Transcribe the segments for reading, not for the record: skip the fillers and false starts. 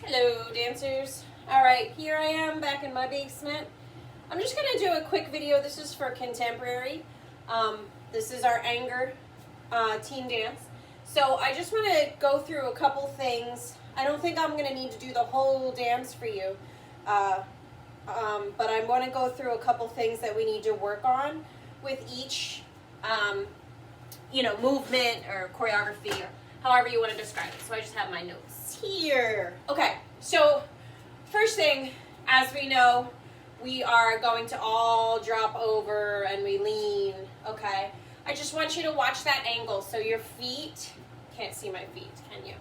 Hello dancers. Alright, here I am back in my basement. I'm just going to do a quick video. This is for contemporary. This is our anger team dance. So I just want to go through a couple things. I don't think I'm going to need to do the whole dance for you. But I want to go through a couple things that we need to work on with each movement or choreography or however you want to describe it. So I just have my notes here. Okay, so first thing, as we know, we are going to all drop over and we lean, okay? I just want you to watch that angle. So your feet, can't see my feet, can you?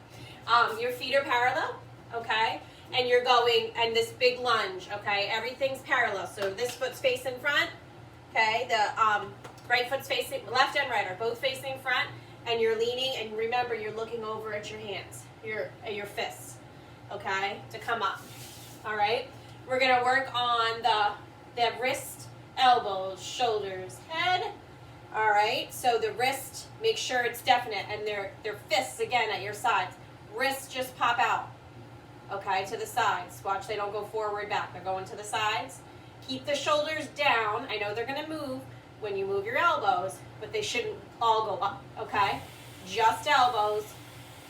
Your feet are parallel, okay? And you're going, and this big lunge, okay? Everything's parallel. So this foot's facing front, okay? The right foot's facing, left and right are both facing front, and you're leaning, and remember, you're looking over at your hands, your fists, okay? To come up, all right? We're gonna work on the wrist, elbows, shoulders, head, all right? So the wrist, make sure it's definite, and their fists, again, at your sides. Wrists just pop out, okay, to the sides. Watch, they don't go forward, back. They're going to the sides. Keep the shoulders down. I know they're gonna move when you move your elbows, but they shouldn't all go up, okay? Just elbows.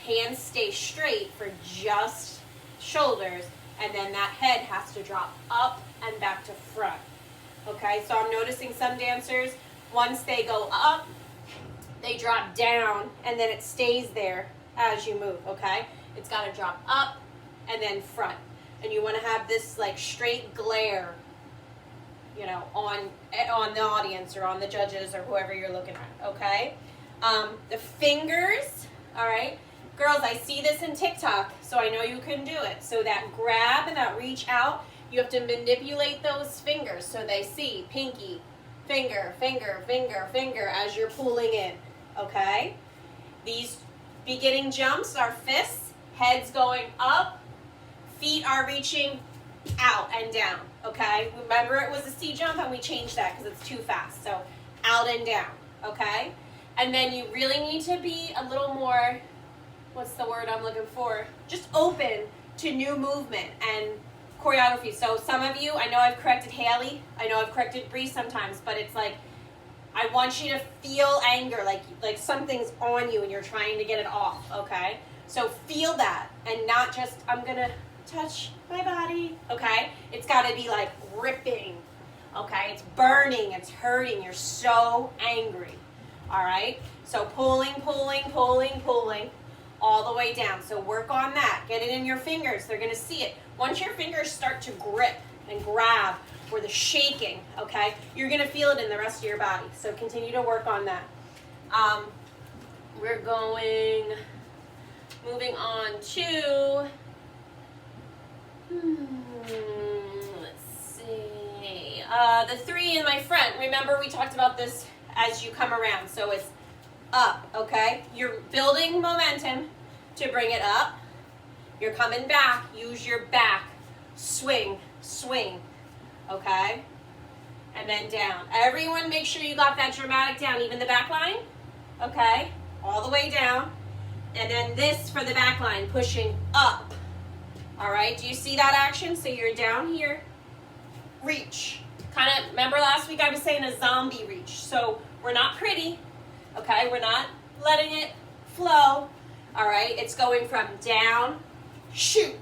Hands stay straight for just shoulders, and then that head has to drop up and back to front, okay? So I'm noticing some dancers, once they go up, they drop down, and then it stays there as you move, okay? It's gotta drop up and then front. And you wanna have this like straight glare, on the audience or on the judges or whoever you're looking at, okay? The fingers, all right? Girls, I see this in TikTok, so I know you can do it. So that grab and that reach out, you have to manipulate those fingers so they see pinky, finger, finger, finger, finger as you're pulling in, okay? These beginning jumps are fists, heads going up, feet are reaching out and down, okay? Remember it was a C jump and we changed that because it's too fast. So out and down, okay? And then you really need to be a little more, what's the word I'm looking for? Just open to new movement and choreography. So some of you, I know I've corrected Haley, I know I've corrected Bree sometimes, but it's like, I want you to feel anger, like something's on you and you're trying to get it off, okay? So feel that and not just, I'm gonna touch my body, okay? It's gotta be like ripping, okay? It's burning, it's hurting, you're so angry, all right? So pulling, pulling, pulling, pulling, all the way down. So work on that. Get it in your fingers. They're gonna see it. Once your fingers start to grip and grab or the shaking, okay, you're gonna feel it in the rest of your body. So continue to work on that. We're moving on to, let's see, the three in my front. Remember we talked about this as you come around. So it's up, okay? You're building momentum to bring it up. You're coming back. Use your back. Swing, swing, okay? And then down. Everyone make sure you got that dramatic down, even the back line, okay? All the way down. And then this for the back line, pushing up. All right, do you see that action? So you're down here, reach. Kind of, remember last week I was saying a zombie reach. So we're not pretty, okay? We're not letting it flow, all right? It's going from down, shoot,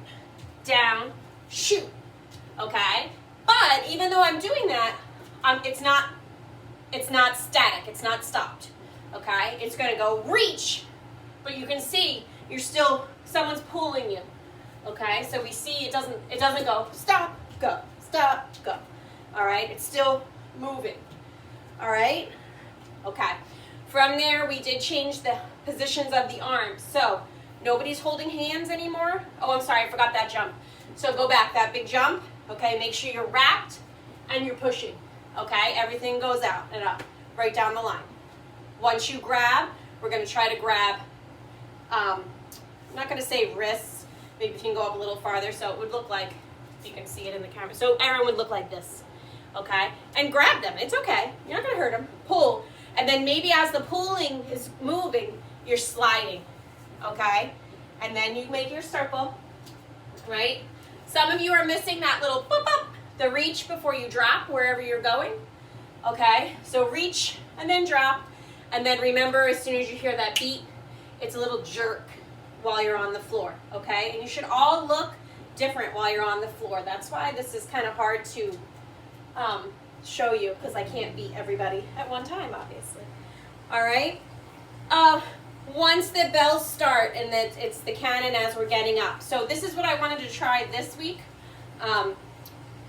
down, shoot, okay? But even though I'm doing that, it's not static, it's not stopped, okay? It's gonna go reach, but you can see you're still, someone's pulling you, okay? So we see it doesn't go stop, go, all right? It's still moving, all right? Okay. From there, we did change the positions of the arms. So nobody's holding hands anymore. Oh, I'm sorry, I forgot that jump. So go back, that big jump, okay? Make sure you're wrapped and you're pushing, okay? Everything goes out and up, right down the line. Once you grab, we're gonna try to grab, I'm not gonna say wrists, maybe if you can go up a little farther so it would look like, you can see it in the camera. So Aaron would look like this, okay? And grab them, it's okay. You're not gonna hurt them. Pull, and then maybe as the pulling is moving, you're sliding, okay? And then you make your circle, right? Some of you are missing that little boop up, the reach before you drop wherever you're going, okay? So reach and then drop, and then remember as soon as you hear that beat, it's a little jerk while you're on the floor, okay? And you should all look different while you're on the floor. That's why this is kind of hard to show you, because I can't beat everybody at one time, obviously. All right? Once the bells start, and it's the canon as we're getting up. So this is what I wanted to try this week.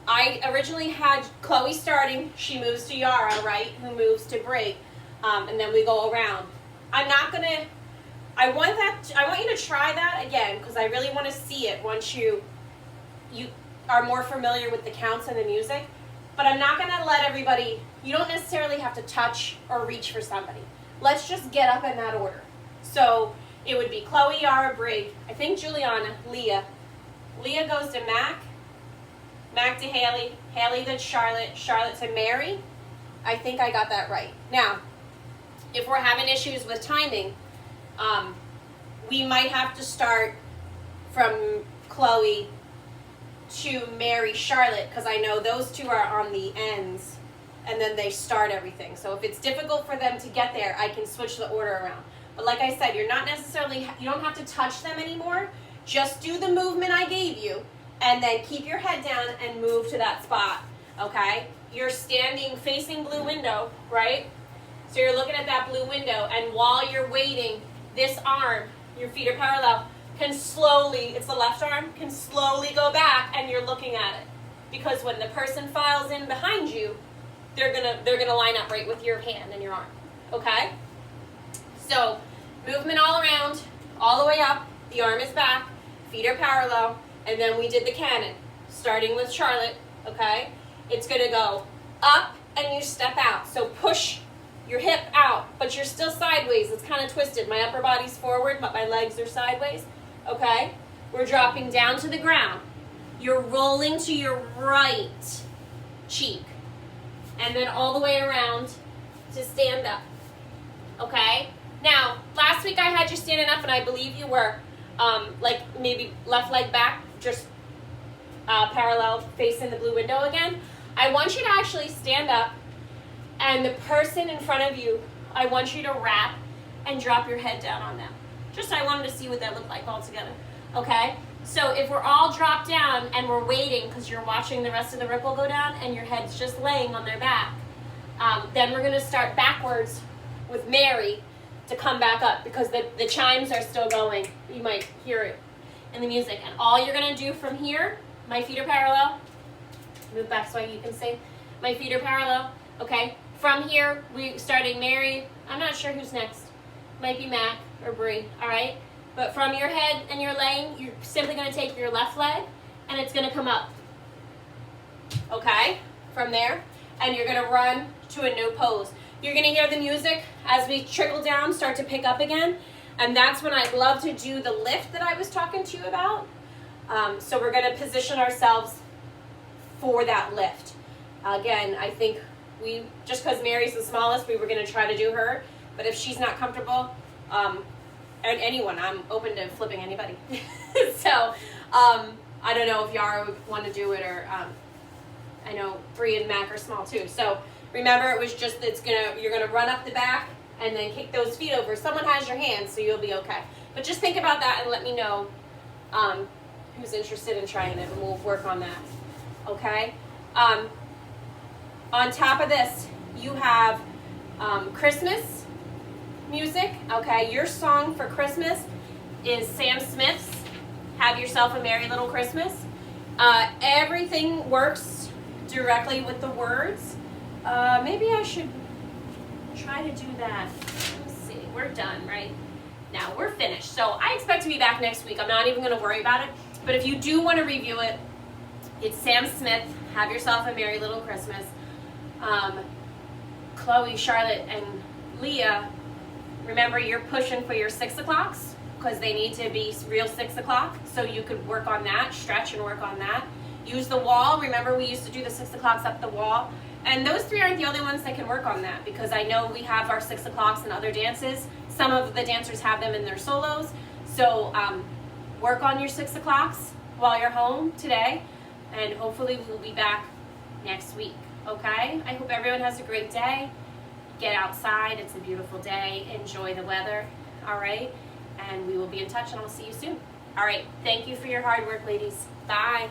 I originally had Chloe starting. She moves to Yara, right? Who moves to Brig, and then we go around. I want you to try that again, because I really want to see it once you are more familiar with the counts and the music. But I'm not going to let everybody, you don't necessarily have to touch or reach for somebody. Let's just get up in that order. So it would be Chloe, Yara, Brig, I think Juliana, Leah. Leah goes to Mac, Mac to Haley, Haley to Charlotte, Charlotte to Mary. I think I got that right. Now, if we're having issues with timing, we might have to start from Chloe to Mary, Charlotte, because I know those two are on the ends, and then they start everything. So if it's difficult for them to get there, I can switch the order around. But like I said, you don't have to touch them anymore. Just do the movement I gave you, and then keep your head down and move to that spot, okay? You're standing facing blue window, right? So you're looking at that blue window, and while you're waiting, this arm, your feet are parallel, can slowly, it's the left arm, can slowly go back, and you're looking at it. Because when the person files in behind you, they're gonna line up right with your hand and your arm, okay? So, movement all around, all the way up, the arm is back, feet are parallel, and then we did the canon, starting with Charlotte, okay? It's gonna go up, and you step out. So push your hip out, but you're still sideways. It's kind of twisted. My upper body's forward, but my legs are sideways. Okay? We're dropping down to the ground. You're rolling to your right cheek. And then all the way around to stand up. Okay? Now, last week I had you standing up, and I believe you were like maybe left leg back, just parallel facing the blue window again. I want you to actually stand up, and the person in front of you, I want you to wrap and drop your head down on them. Just I wanted to see what that looked like all together. Okay? So if we're all dropped down and we're waiting because you're watching the rest of the ripple go down and your head's just laying on their back, then we're going to start backwards with Mary to come back up, because the chimes are still going. You might hear it in the music. And all you're going to do from here, my feet are parallel. Move back so you can see. My feet are parallel. Okay? From here, we starting Mary. I'm not sure who's next. Might be Mac or Brie, all right? But from your head and your laying, you're simply going to take your left leg, and it's going to come up. Okay? From there. And you're going to run to a new pose. You're going to hear the music as we trickle down, start to pick up again. And that's when I'd love to do the lift that I was talking to you about. So we're going to position ourselves for that lift. Again, I think just because Mary's the smallest, we were going to try to do her. But if she's not comfortable, and anyone, I'm open to flipping anybody. So, I don't know if Yara would want to do it, or I know Bree and Mac are small too. So remember, it was just you're gonna run up the back and then kick those feet over. Someone has your hands, so you'll be okay. But just think about that and let me know who's interested in trying it, and we'll work on that. Okay. On top of this, you have Christmas music. Okay, your song for Christmas is Sam Smith's Have Yourself a Merry Little Christmas. Everything works directly with the words. Maybe I should try to do that. Let's see, we're done, right? Now we're finished. So I expect to be back next week. I'm not even going to worry about it. But if you do want to review it, it's Sam Smith, Have Yourself a Merry Little Christmas. Chloe, Charlotte, and Leah, remember you're pushing for your 6 o'clocks because they need to be real 6 o'clock. So you could work on that, stretch and work on that. Use the wall. Remember we used to do the 6 o'clocks up the wall. And those 3 aren't the only ones that can work on that, because I know we have our 6 o'clocks in other dances. Some of the dancers have them in their solos. So work on your 6 o'clocks. while you're home today, and hopefully we'll be back next week, okay? I hope everyone has a great day. Get outside, it's a beautiful day, enjoy the weather, all right? And we will be in touch, and I'll see you soon. All right, thank you for your hard work, ladies. Bye.